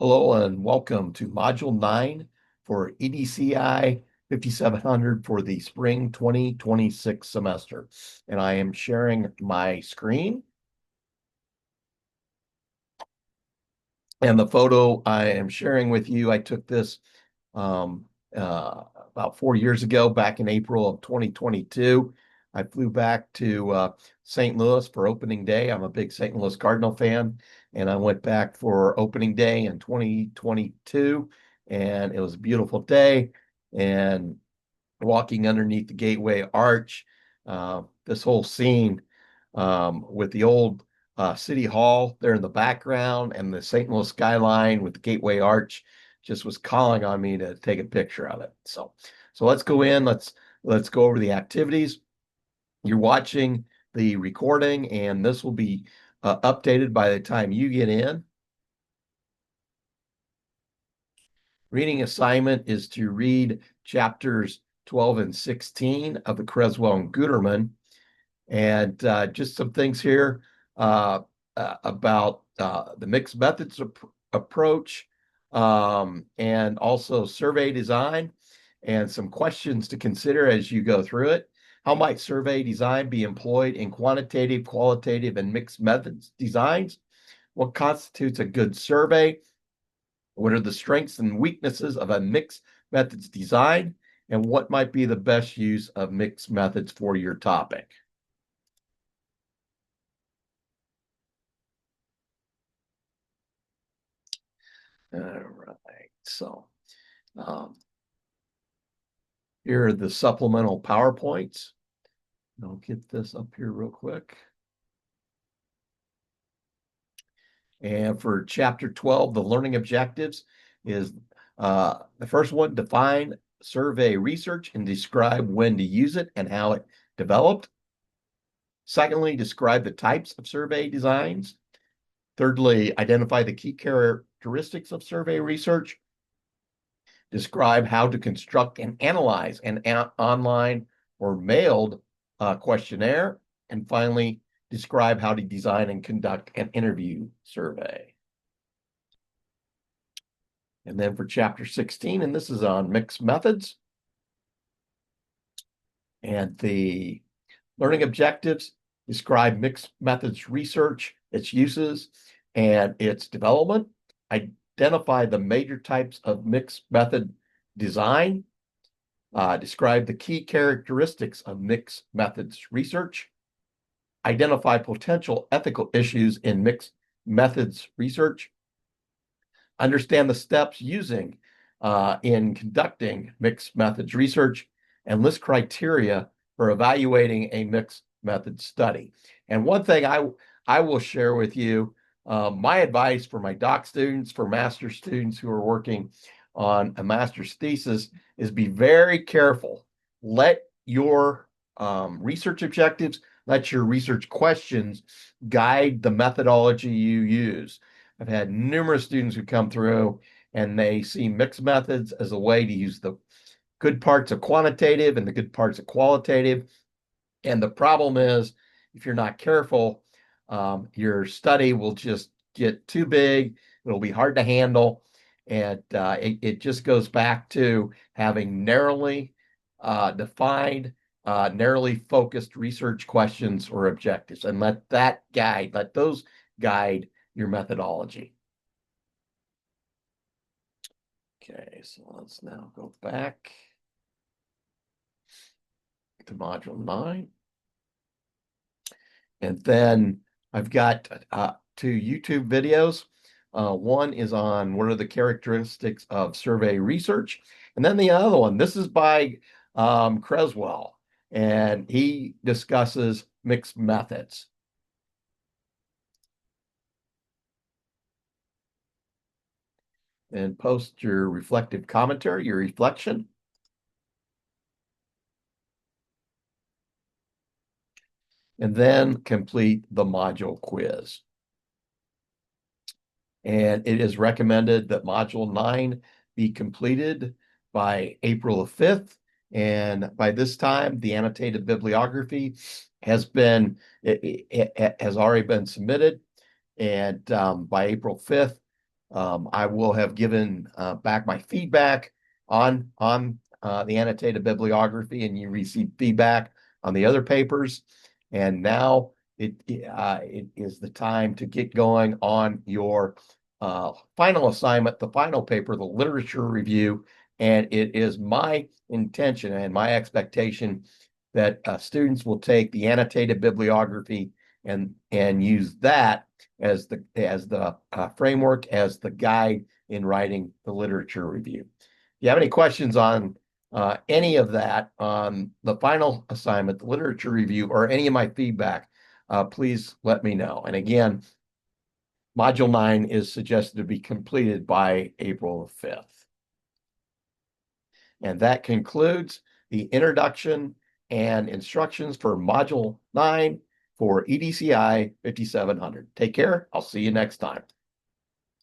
Hello and welcome to Module 9 for EDCI 5700 for the spring 2026 semester. And I am sharing my screen. And the photo I am sharing with you, I took this um, about 4 years ago, back in April of 2022. I flew back to St. Louis for opening day. I'm a big St. Louis Cardinal fan, and I went back for opening day in 2022, and it was a beautiful day. And walking underneath the Gateway Arch, this whole scene with the old City Hall there in the background and the St. Louis skyline with the Gateway Arch just was calling on me to take a picture of it. So let's go in. Let's go over the activities. You're watching the recording, and this will be updated by the time you get in. Reading assignment is to read chapters 12 and 16 of the Creswell and Guterman. And just some things here about the mixed methods approach, and also survey design, and some questions to consider as you go through it. How might survey design be employed in quantitative, qualitative, and mixed methods designs? What constitutes a good survey? What are the strengths and weaknesses of a mixed methods design? And what might be the best use of mixed methods for your topic? All right, so um, here are the supplemental PowerPoints. I'll get this up here real quick. And for chapter 12, the learning objectives is the first one: define survey research and describe when to use it and how it developed. Secondly, describe the types of survey designs. Thirdly, identify the key characteristics of survey research. Describe how to construct and analyze an online or mailed questionnaire. And finally, describe how to design and conduct an interview survey. And then for chapter 16, and this is on mixed methods. And the learning objectives describe mixed methods research, its uses, and its development. Identify the major types of mixed method design. Describe the key characteristics of mixed methods research. Identify potential ethical issues in mixed methods research. Understand the steps using in conducting mixed methods research, and list criteria for evaluating a mixed method study. And one thing I will share with you, my advice for my doc students, for master's students who are working on a master's thesis, is be very careful. Let your research objectives, let your research questions guide the methodology you use. I've had numerous students who come through and they see mixed methods as a way to use the good parts of quantitative and the good parts of qualitative. And the problem is, if you're not careful, your study will just get too big. It'll be hard to handle. And it just goes back to having narrowly defined, narrowly focused research questions or objectives, and let those guide your methodology. Okay, so let's now go back to module 9. And then I've got two YouTube videos. One is on what are the characteristics of survey research. And then the other one, this is by Creswell, and he discusses mixed methods. And post your reflective commentary, your reflection. And then complete the module quiz. And it is recommended that module 9 be completed by April 5th. And by this time, the annotated bibliography has already been submitted. And by April 5th, I will have given back my feedback on the annotated bibliography, and you receive feedback on the other papers. And now it is the time to get going on your final assignment, the final paper, the literature review. And it is my intention and my expectation that students will take the annotated bibliography and use that as the framework, as the guide in writing the literature review. If you have any questions on any of that, on the final assignment, the literature review, or any of my feedback, please let me know. And again, Module 9 is suggested to be completed by April 5th. And that concludes the introduction and instructions for Module 9 for EDCI 5700. Take care. I'll see you next time.